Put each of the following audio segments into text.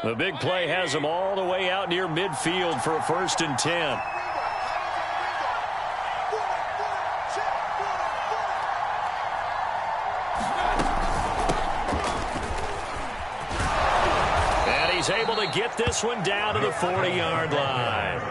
The big play has him all the way out near midfield for a 1st and 10. And he's able to get this one down to the 40-yard line.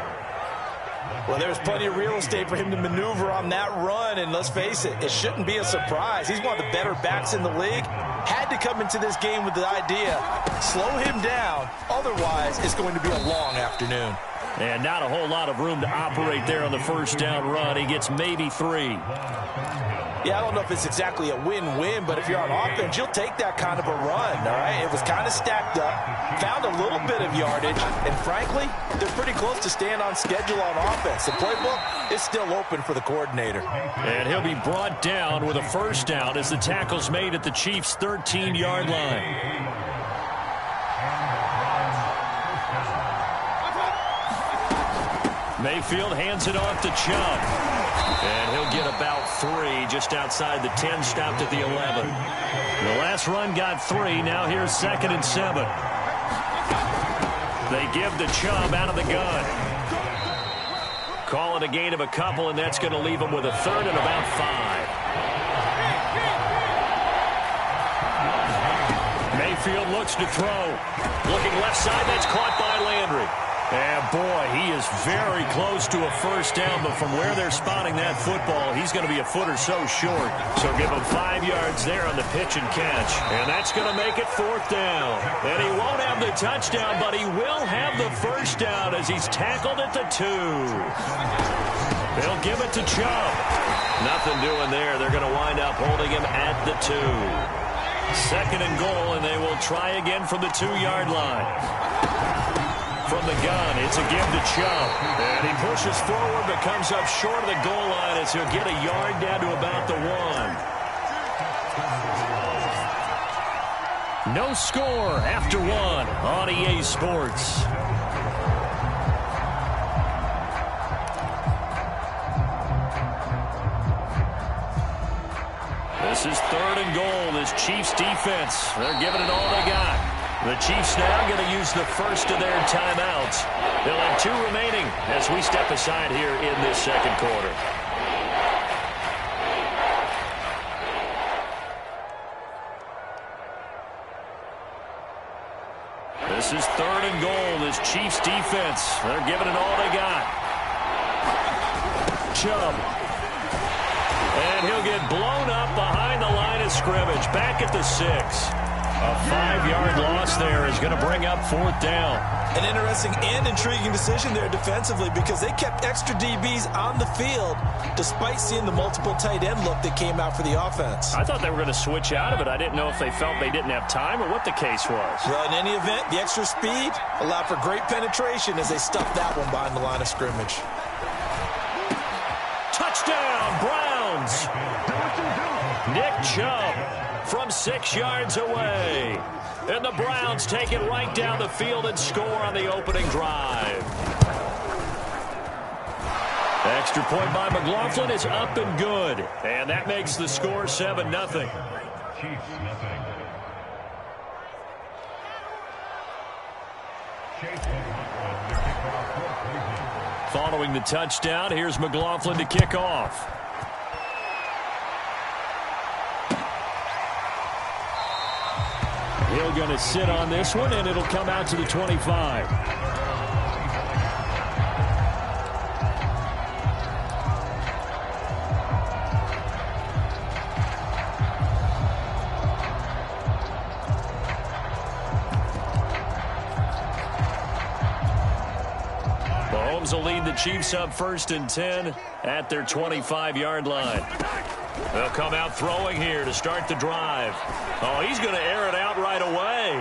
Well, there's plenty of real estate for him to maneuver on that run, and let's face it, it shouldn't be a surprise. He's one of the better backs in the league. Had to come into this game with the idea, slow him down, otherwise it's going to be a long afternoon. And not a whole lot of room to operate there on the 1st down run. He gets maybe 3. Yeah, I don't know if it's exactly a win-win, but if you're on offense, you'll take that kind of a run, all right? It was kind of stacked up, found a little bit of yardage, and frankly, they're pretty close to staying on schedule on offense. The playbook is still open for the coordinator. And he'll be brought down with a 1st down as the tackle's made at the Chiefs' 13-yard line. Mayfield hands it off to Chubb. And he'll get about 3 just outside the 10, stopped at the 11. The last run got 3. Now here's 2nd and 7. They give the Chubb out of the gun. Call it a gain of a couple, and that's going to leave him with a 3rd and about 5. Mayfield looks to throw. Looking left side, that's caught by Landry. And, boy, he is very close to a 1st down, but from where they're spotting that football, he's going to be a foot or so short. So give him 5 yards there on the pitch and catch. And that's going to make it 4th down. And he won't have the touchdown, but he will have the 1st down as he's tackled at the 2. They'll give it to Chubb. Nothing doing there. They're going to wind up holding him at the 2. 2nd and goal, and they will try again from the 2-yard line. From the gun, it's a give to Chubb. And he pushes forward but comes up short of the goal line as he'll get a yard down to about the 1. No score after 1 on EA Sports. This is 3rd and goal. This Chiefs defense, they're giving it all they got. The Chiefs now going to use the 1st of their timeouts. They'll have 2 remaining as we step aside here in this 2nd quarter. This is 3rd and goal. This Chiefs defense, they're giving it all they got. Chubb. And he'll get blown up behind the line of scrimmage. Back at the 6. A 5-yard loss there is going to bring up 4th down. An interesting and intriguing decision there defensively because they kept extra DBs on the field despite seeing the multiple tight end look that came out for the offense. I thought they were going to switch out of it. I didn't know if they felt they didn't have time or what the case was. Well, in any event, the extra speed allowed for great penetration as they stuffed that one behind the line of scrimmage. Touchdown, Browns! Nick Chubb from 6 yards away. And the Browns take it right down the field and score on the opening drive. Extra point by McLaughlin is up and good. And that makes the score 7-0. Following the touchdown, here's McLaughlin to kick off. He'll going to sit on this one, and it'll come out to the 25. Mahomes will lead the Chiefs up 1st and 10 at their 25-yard line. They'll come out throwing here to start the drive. Oh, he's going to air it out right away.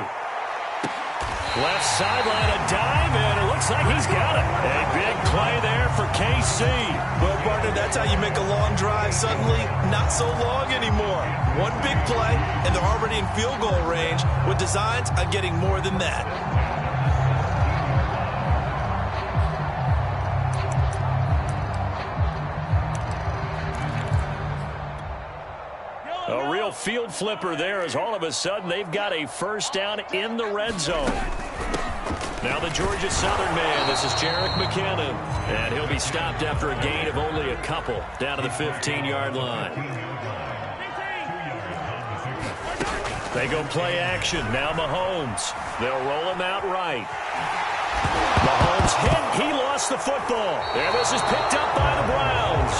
Left sideline, a dive, and it looks like he's got it. A big play there for KC. Well, partner, that's how you make a long drive suddenly not so long anymore. One big play, and they're already in field goal range with designs on getting more than that. A real field flipper there as all of a sudden they've got a 1st down in the red zone. Now the Georgia Southern man, this is Jerick McKinnon. And he'll be stopped after a gain of only a couple down to the 15-yard line. They go play action. Now Mahomes. They'll roll him out right. Mahomes hit. He lost the football. And this is picked up by the Browns.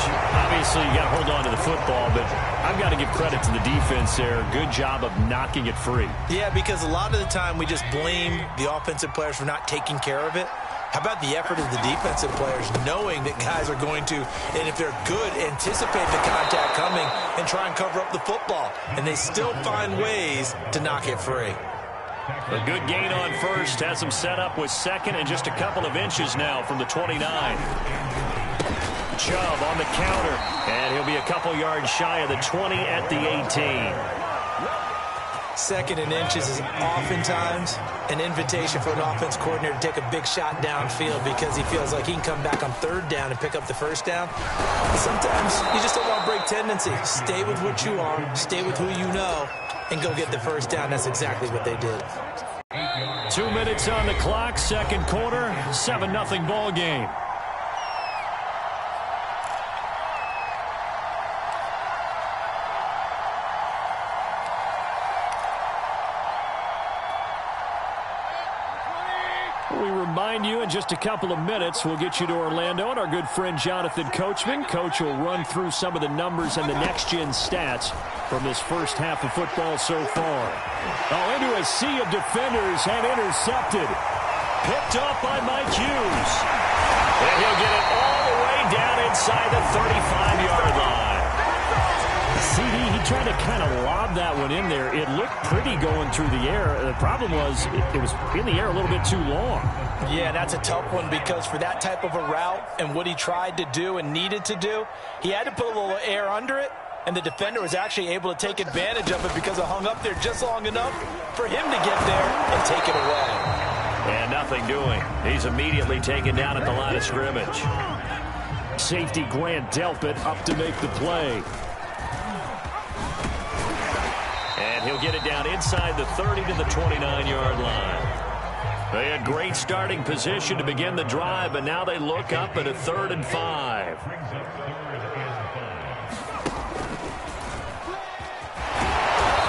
Obviously, you got to hold on to the football, but I've got to give credit to the defense there. Good job of knocking it free. Yeah, because a lot of the time we just blame the offensive players for not taking care of it. How about the effort of the defensive players knowing that guys are going to, and if they're good, anticipate the contact coming and try and cover up the football. And they still find ways to knock it free. A good gain on first has him set up with second and just a couple of inches now from the 29. Chubb on the counter, and he'll be a couple yards shy of the 20 at the 18. Second and inches is oftentimes an invitation for an offense coordinator to take a big shot downfield because he feels like he can come back on third down and pick up the first down. Sometimes you just don't want to break tendency. Stay with what you are, stay with who you know, and go get the first down. That's exactly what they did. 2 minutes on the clock, second quarter, 7-0 ball game. We remind you in just a couple of minutes, we'll get you to Orlando and our good friend Jonathan Coachman. Coach will run through some of the numbers and the next-gen stats from this first half of football so far. Oh, into a sea of defenders and intercepted. Picked off by Mike Hughes. And he'll get it all the way down inside the 35-yard line. CD, he tried to kind of lob that one in there. It looked pretty going through the air. The problem was it was in the air a little bit too long. Yeah, that's a tough one because for that type of a route and what he tried to do and needed to do, he had to put a little air under it, and the defender was actually able to take advantage of it because it hung up there just long enough for him to get there and take it away. And nothing doing. He's immediately taken down at the line of scrimmage. Safety Grant Delpit up to make the play. And he'll get it down inside the 30 to the 29-yard line. They had great starting position to begin the drive, but now they look up at a 3rd and 5.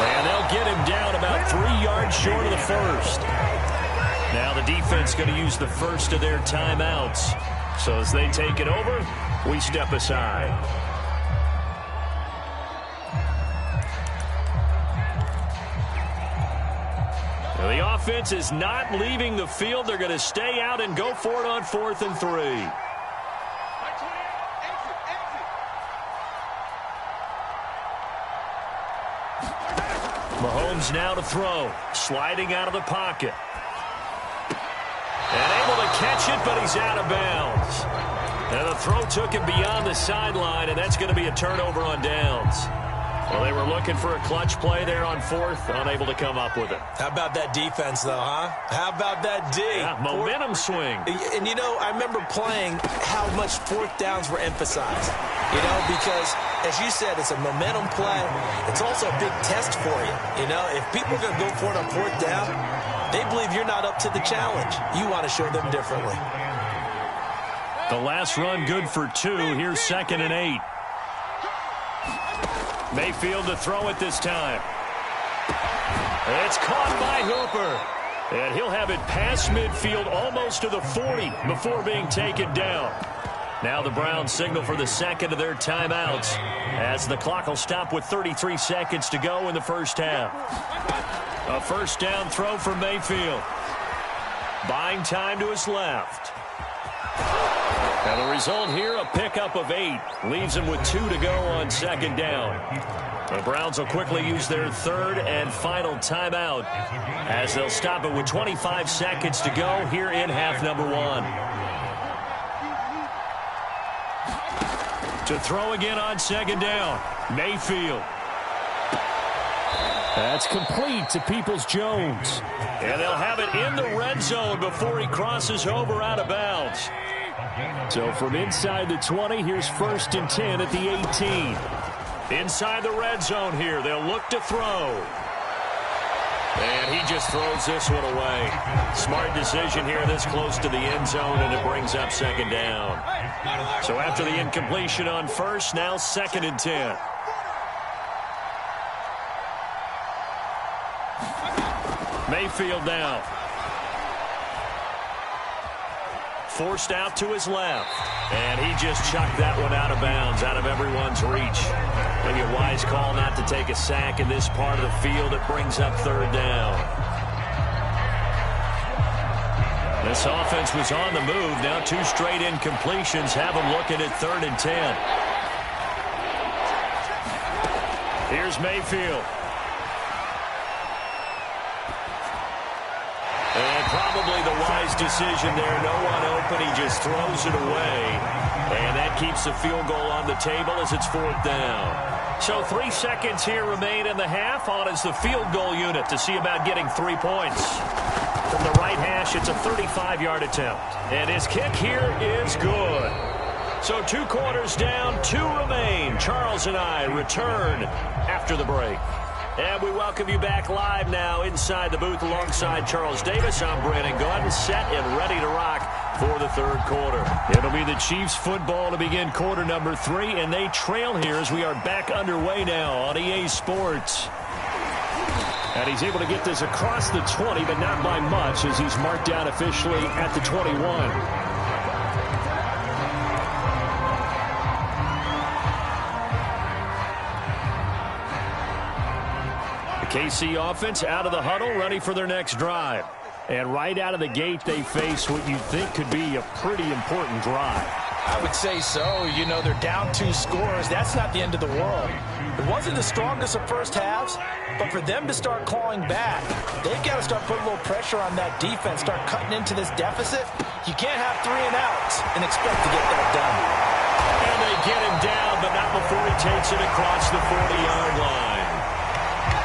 And they'll get him down about 3 yards short of the first. Now the defense going to use the first of their timeouts. So as they take it over, we step aside. The offense is not leaving the field. They're going to stay out and go for it on 4th and 3. Mahomes now to throw. Sliding out of the pocket. And able to catch it, but he's out of bounds. And the throw took him beyond the sideline, and that's going to be a turnover on downs. Well, they were looking for a clutch play there on 4th, unable to come up with it. How about that defense, though, huh? How about that D? Yeah, momentum swing. And, you know, I remember playing how much 4th downs were emphasized. You know, because, as you said, it's a momentum play. It's also a big test for you. You know, if people are going to go for it on 4th down, they believe you're not up to the challenge. You want to show them differently. The last run good for 2. Here's 2nd and 8. Mayfield to throw it this time. It's caught by Hooper. And he'll have it past midfield almost to the 40 before being taken down. Now the Browns signal for the second of their timeouts as the clock will stop with 33 seconds to go in the first half. A first down throw for Mayfield. Buying time to his left. And the result here, a pickup of 8. Leaves him with 2 to go on 2nd down. The Browns will quickly use their 3rd and final timeout as they'll stop it with 25 seconds to go here in half number 1. To throw again on 2nd down, Mayfield. That's complete to Peoples-Jones. And they'll have it in the red zone before he crosses over out of bounds. So from inside the 20, here's 1st and 10 at the 18. Inside the red zone here, they'll look to throw. And he just throws this one away. Smart decision here this close to the end zone, and it brings up second down. So after the incompletion on first, now 2nd and 10. Mayfield now. Forced out to his left. And he just chucked that one out of bounds, out of everyone's reach. Maybe a wise call not to take a sack in this part of the field. It brings up 3rd down. This offense was on the move. Now 2 straight incompletions have them looking at 3rd and 10. Here's Mayfield. And probably the wise decision there. No one open. He just throws it away. And that keeps the field goal on the table as it's 4th down. So 3 seconds here remain in the half. On is the field goal unit to see about getting 3 points. From the right hash, it's a 35-yard attempt. And his kick here is good. So 2 quarters down, 2 remain. Charles and I return after the break. And we welcome you back live now inside the booth alongside Charles Davis. I'm Brandon Gordon, set and ready to rock for the 3rd quarter. It'll be the Chiefs football to begin quarter number 3, and they trail here as we are back underway now on EA Sports. And he's able to get this across the 20, but not by much as he's marked down officially at the 21. KC offense out of the huddle, ready for their next drive. And right out of the gate, they face what you think could be a pretty important drive. I would say so. You know, they're down 2 scores. That's not the end of the world. It wasn't the strongest of first halves, but for them to start clawing back, they've got to start putting a little pressure on that defense, start cutting into this deficit. You can't have 3 and outs and expect to get that done. And they get him down, but not before he takes it across the 40-yard line.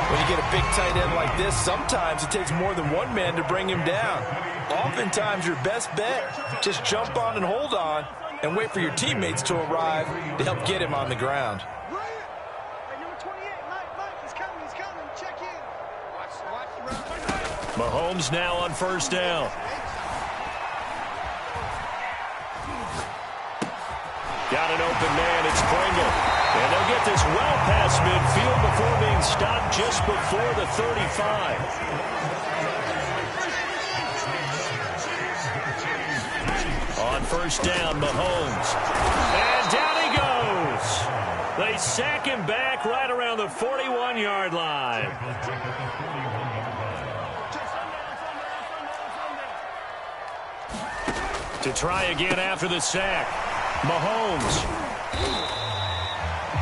When you get a big tight end like this, sometimes it takes more than one man to bring him down. Oftentimes, your best bet, just jump on and hold on and wait for your teammates to arrive to help get him on the ground. Mahomes now on 1st down. Got an open man. It's Pringle. And they'll get this well past midfield before being stopped just before the 35. On 1st down, Mahomes. And down he goes. They sack him back right around the 41-yard line. To try again after the sack. Mahomes.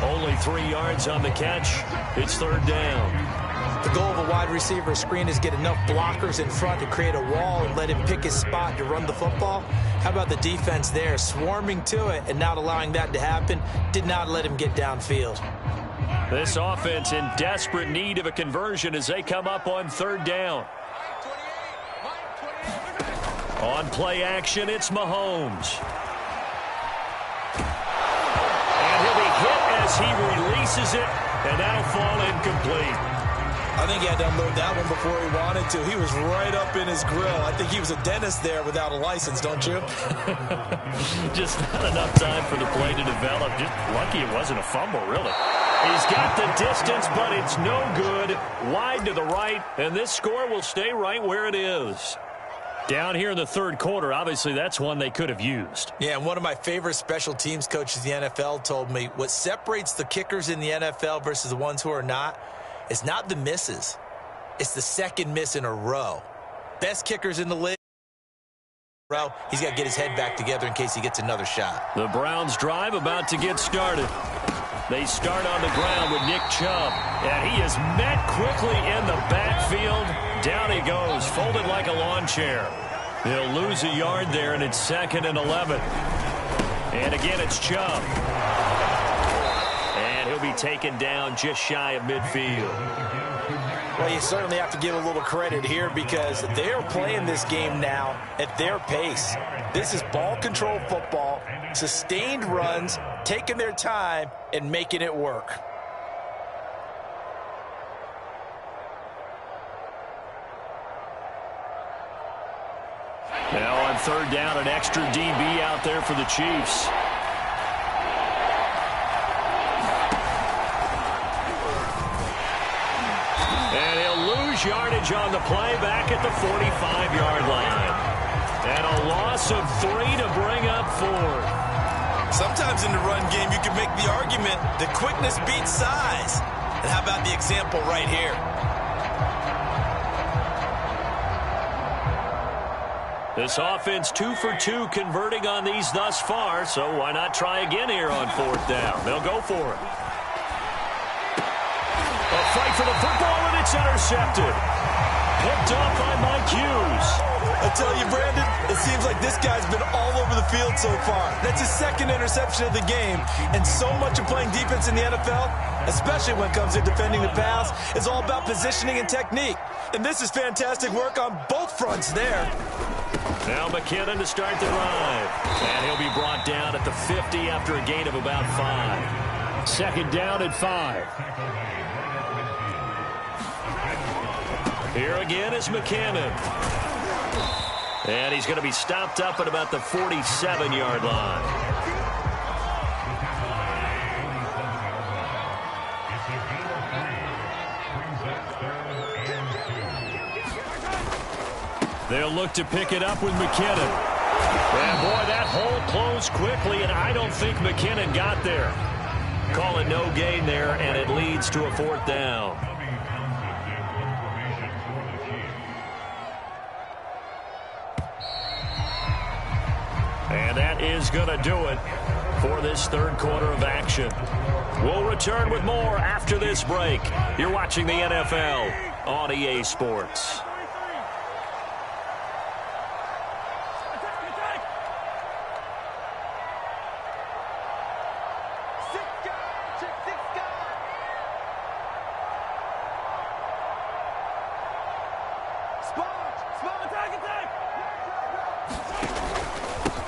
Only 3 yards on the catch. It's 3rd down. The goal of a wide receiver screen is get enough blockers in front to create a wall and let him pick his spot to run the football. How about the defense there, swarming to it and not allowing that to happen? Did not let him get downfield. This offense in desperate need of a conversion as they come up on 3rd down. On play action, it's Mahomes. As he releases it, and that'll fall incomplete. I think he had to unload that one before he wanted to. He was right up in his grill. I think he was a dentist there without a license, don't you? Just not enough time for the play to develop. Just lucky it wasn't a fumble, really. He's got the distance, but it's no good. Wide to the right, and this score will stay right where it is. Down here in the 3rd quarter, obviously that's one they could have used. Yeah, and one of my favorite special teams coaches in the NFL told me what separates the kickers in the NFL versus the ones who are not is not the misses. It's the 2nd miss in a row. Best kickers in the league. He's got to get his head back together in case he gets another shot. The Browns drive about to get started. They start on the ground with Nick Chubb, and he is met quickly in the backfield. Down he goes, folded like a lawn chair. He'll lose a yard there, and it's 2nd and 11. And again, it's Chubb. And he'll be taken down just shy of midfield. Well, you certainly have to give a little credit here because they're playing this game now at their pace. This is ball control football, sustained runs, taking their time, and making it work. third down, an extra DB out there for the Chiefs. And he'll lose yardage on the play back at the 45-yard line. And a loss of 3 to bring up 4. Sometimes in the run game, you can make the argument that quickness beats size. And how about the example right here? This offense 2 for 2 converting on these thus far, so why not try again here on 4th down? They'll go for it. A fight for the football, and it's intercepted. Picked off by Mike Hughes. I tell you, Brandon, it seems like this guy's been all over the field so far. That's his second interception of the game. And so much of playing defense in the NFL, especially when it comes to defending the pass, is all about positioning and technique. And this is fantastic work on both fronts there. Now McKinnon to start the drive. And he'll be brought down at the 50 after a gain of about 5. Second down at 5. Here again is McKinnon. And he's going to be stopped up at about the 47-yard line. They'll look to pick it up with McKinnon. And boy, that hole closed quickly, and I don't think McKinnon got there. Call it no gain there, and it leads to a 4th down. And that is going to do it for this third quarter of action. We'll return with more after this break. You're watching the NFL on EA Sports.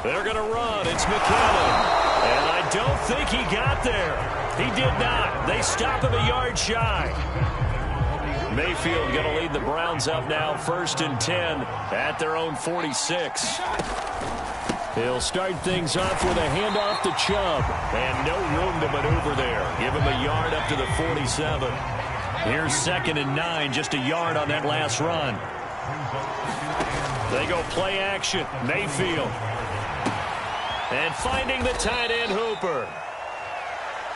They're going to run. It's McKinnon. And I don't think he got there. He did not. They stop him a yard shy. Mayfield going to lead the Browns up now, 1st and 10 at their own 46. He'll start things off with a handoff to Chubb. And no room to maneuver there. Give him a yard up to the 47. Here's 2nd and 9, just a yard on that last run. They go play action. Mayfield. And finding the tight end, Hooper.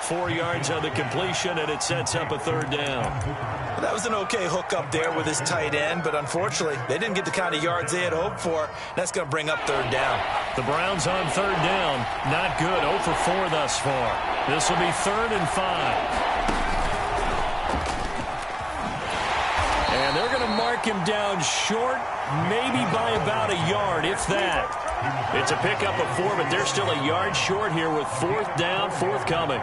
4 yards on the completion, and it sets up a 3rd down. Well, that was an okay hook up there with his tight end, but unfortunately, they didn't get the kind of yards they had hoped for. That's going to bring up 3rd down. The Browns on 3rd down. Not good. 0 for 4 thus far. This will be 3rd and 5. And they're going to mark him down short, maybe by about a yard, if that. It's a pickup of 4, but they're still a yard short here with 4th down, forthcoming.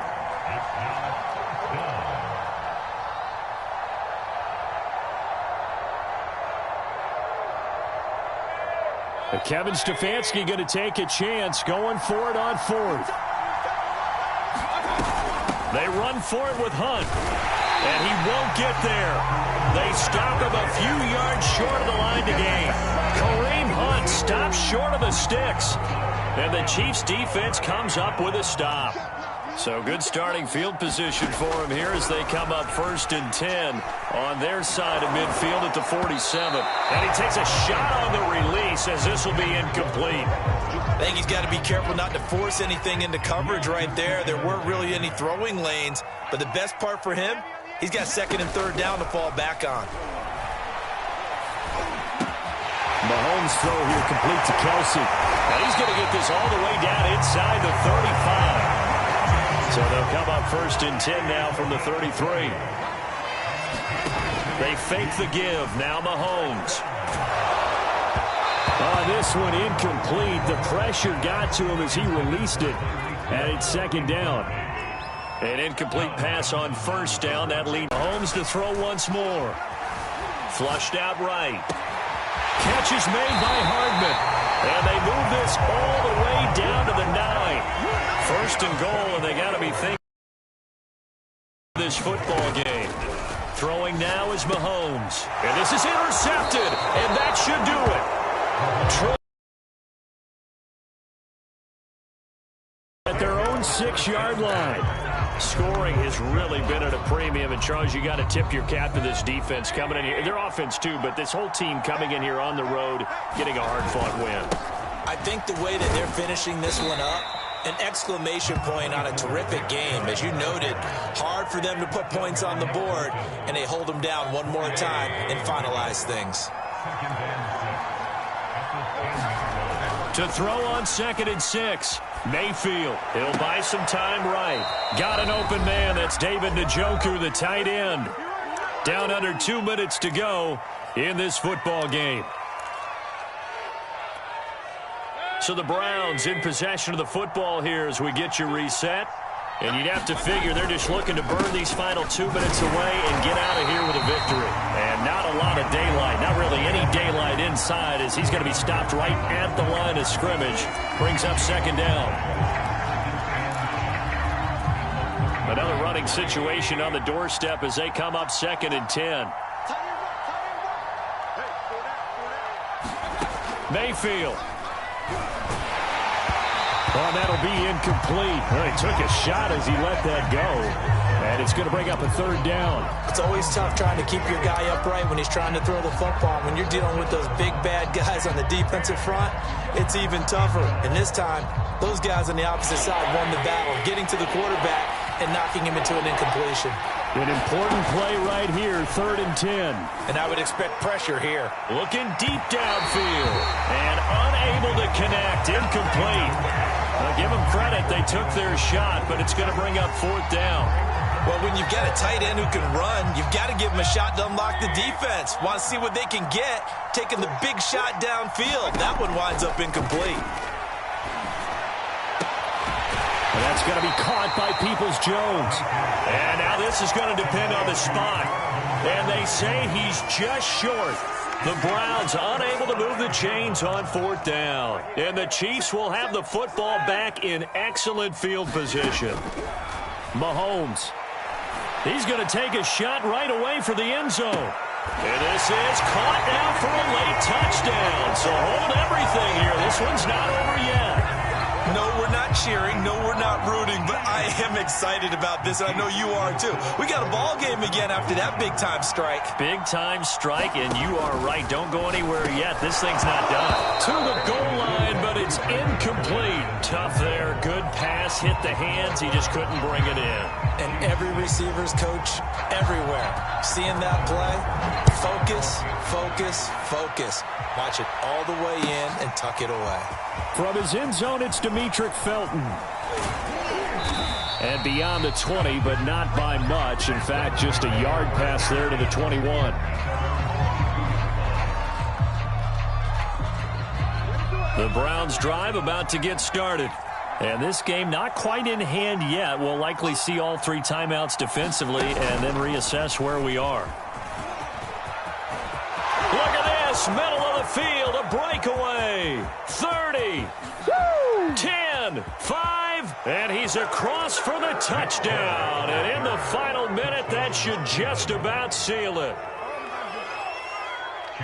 Kevin Stefanski going to take a chance, going for it on 4th. They run for it with Hunt, and he won't get there. They stop him a few yards short of the line to gain. Kareem Hunt stops short of the sticks. And the Chiefs defense comes up with a stop. So good starting field position for him here as they come up 1st and 10 on their side of midfield at the 47. And he takes a shot on the release as this will be incomplete. I think he's got to be careful not to force anything into coverage right there. There weren't really any throwing lanes. But the best part for him, he's got 2nd and 3rd down to fall back on. Mahomes throw here complete to Kelsey. And he's going to get this all the way down inside the 35. So they'll come up 1st and 10 now from the 33. They fake the give. Now Mahomes. This one incomplete. The pressure got to him as he released it. And it's 2nd down. An incomplete pass on 1st down. That leads Mahomes to throw once more. Flushed out right. Catch is made by Hardman. And they move this all the way down to the 9. 1st and goal, and they got to be thinking this football game. Throwing now is Mahomes. And this is intercepted, and that should do it. own 6-yard line. Scoring has really been at a premium. And, Charles, you got to tip your cap to this defense coming in here. Their offense, too, but this whole team coming in here on the road, getting a hard-fought win. I think the way that they're finishing this one up, an exclamation point on a terrific game. As you noted, hard for them to put points on the board, and they hold them down one more time and finalize things. To throw on 2nd and 6. Mayfield. He'll buy some time right. Got an open man. That's David Njoku, the tight end. Down under 2 minutes to go in this football game. So the Browns in possession of the football here as we get you reset. And you'd have to figure they're just looking to burn these final 2 minutes away and get out of here with a victory. And not a lot of daylight, not really any daylight inside as he's going to be stopped right at the line of scrimmage. Brings up 2nd down. Another running situation on the doorstep as they come up 2nd and 10. Mayfield. Oh, that'll be incomplete. Well, he took a shot as he let that go. And it's going to bring up a 3rd down. It's always tough trying to keep your guy upright when he's trying to throw the football. When you're dealing with those big, bad guys on the defensive front, it's even tougher. And this time, those guys on the opposite side won the battle, getting to the quarterback and knocking him into an incompletion. An important play right here, 3rd and 10. And I would expect pressure here. Looking deep downfield. And unable to connect. Incomplete. I'll give them credit. They took their shot, but it's going to bring up 4th down. Well, when you've got a tight end who can run, you've got to give him a shot to unlock the defense. Want to see what they can get, taking the big shot downfield. That one winds up incomplete. And that's going to be caught by Peoples-Jones. And now this is going to depend on the spot. And they say he's just short. The Browns unable to move the chains on 4th down. And the Chiefs will have the football back in excellent field position. Mahomes. He's going to take a shot right away for the end zone. And this is caught now for a late touchdown. So hold everything here. This one's not over yet. No, we're not cheering. No, we're not rooting. But I am excited about this, and I know you are too. We got a ball game again after that big-time strike. Big-time strike, and you are right. Don't go anywhere yet. This thing's not done. To the goal line, but it's incomplete. Tough there. Good pass. Hit the hands. He just couldn't bring it in. And every receiver's coach everywhere. Seeing that play, focus, focus, focus. Watch it all the way in and tuck it away. From his end zone, it's Demetric Felton. And beyond the 20, but not by much. In fact, just a yard pass there to the 21. The Browns drive about to get started. And this game not quite in hand yet. We'll likely see all 3 timeouts defensively and then reassess where we are. Look at this. Middle of the field. A breakaway. 30. 10. 5. And he's across for the touchdown. And in the final minute, that should just about seal it.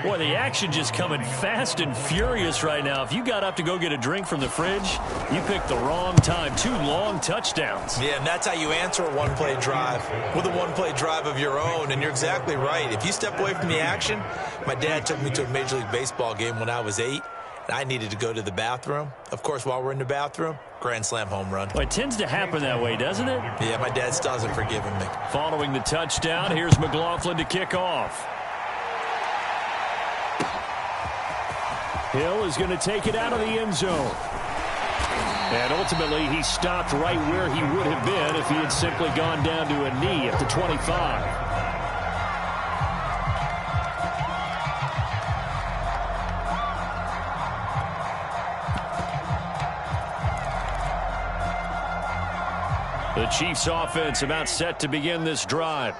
Boy, the action just coming fast and furious right now. If you got up to go get a drink from the fridge, you picked the wrong time. 2 long touchdowns. Yeah, and that's how you answer a one-play drive with a one-play drive of your own. And you're exactly right. If you step away from the action, my dad took me to a Major League Baseball game when I was 8, and I needed to go to the bathroom. Of course, while we're in the bathroom, grand slam home run. Well, it tends to happen that way, doesn't it? Yeah, my dad still hasn't forgiven me. Following the touchdown, here's McLaughlin to kick off. Hill is going to take it out of the end zone. And ultimately, he stopped right where he would have been if he had simply gone down to a knee at the 25. The Chiefs offense about set to begin this drive.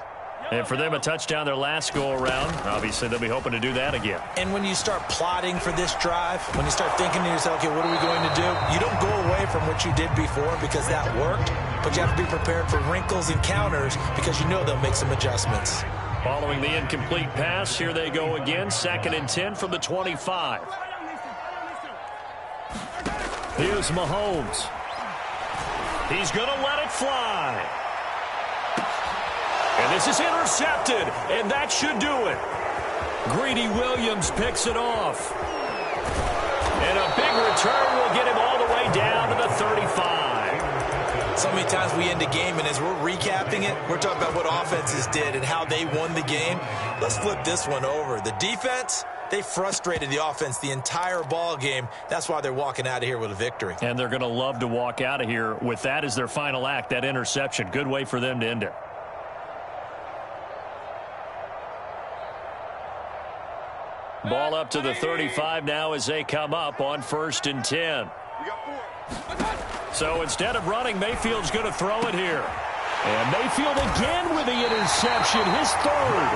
And for them, a touchdown their last go-around. Obviously, they'll be hoping to do that again. And when you start plotting for this drive, when you start thinking to yourself, okay, what are we going to do? You don't go away from what you did before because that worked, but you have to be prepared for wrinkles and counters because you know they'll make some adjustments. Following the incomplete pass, here they go again. 2nd and 10 from the 25. Here's Mahomes. He's going to let it fly. And this is intercepted, and that should do it. Greedy Williams picks it off. And a big return will get him all the way down to the 35. So many times we end a game, and as we're recapping it, we're talking about what offenses did and how they won the game. Let's flip this one over. The defense, they frustrated the offense the entire ball game. That's why they're walking out of here with a victory. And they're going to love to walk out of here with that as their final act, that interception. Good way for them to end it. Ball up to the 35 now as they come up on 1st and 10. So instead of running, Mayfield's going to throw it here. And Mayfield again with the interception, his third.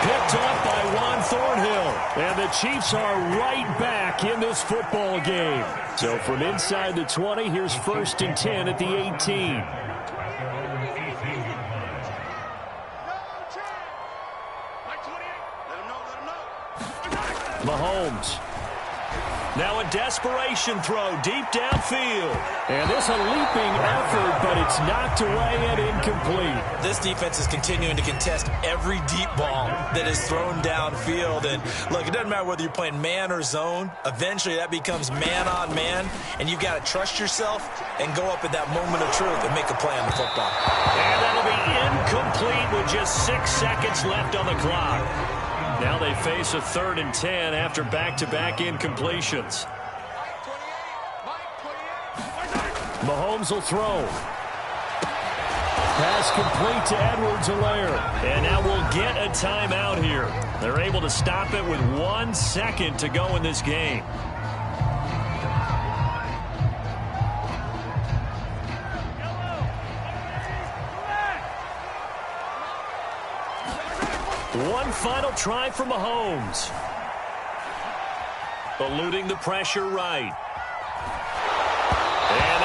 Picked up by Juan Thornhill. And the Chiefs are right back in this football game. So from inside the 20, here's 1st and 10 at the 18. Mahomes. Now a desperation throw deep downfield. And this a leaping effort, but it's knocked away and incomplete. This defense is continuing to contest every deep ball that is thrown downfield. And look, it doesn't matter whether you're playing man or zone. Eventually that becomes man on man. And you've got to trust yourself and go up at that moment of truth and make a play on the football. And that'll be incomplete with just 6 seconds left on the clock. Now they face a 3rd and 10 after back-to-back incompletions. Mahomes will throw. Pass complete to Edwards-Helaire. And now we'll get a timeout here. They're able to stop it with 1 second to go in this game. One final try for Mahomes. Eluding the pressure right. And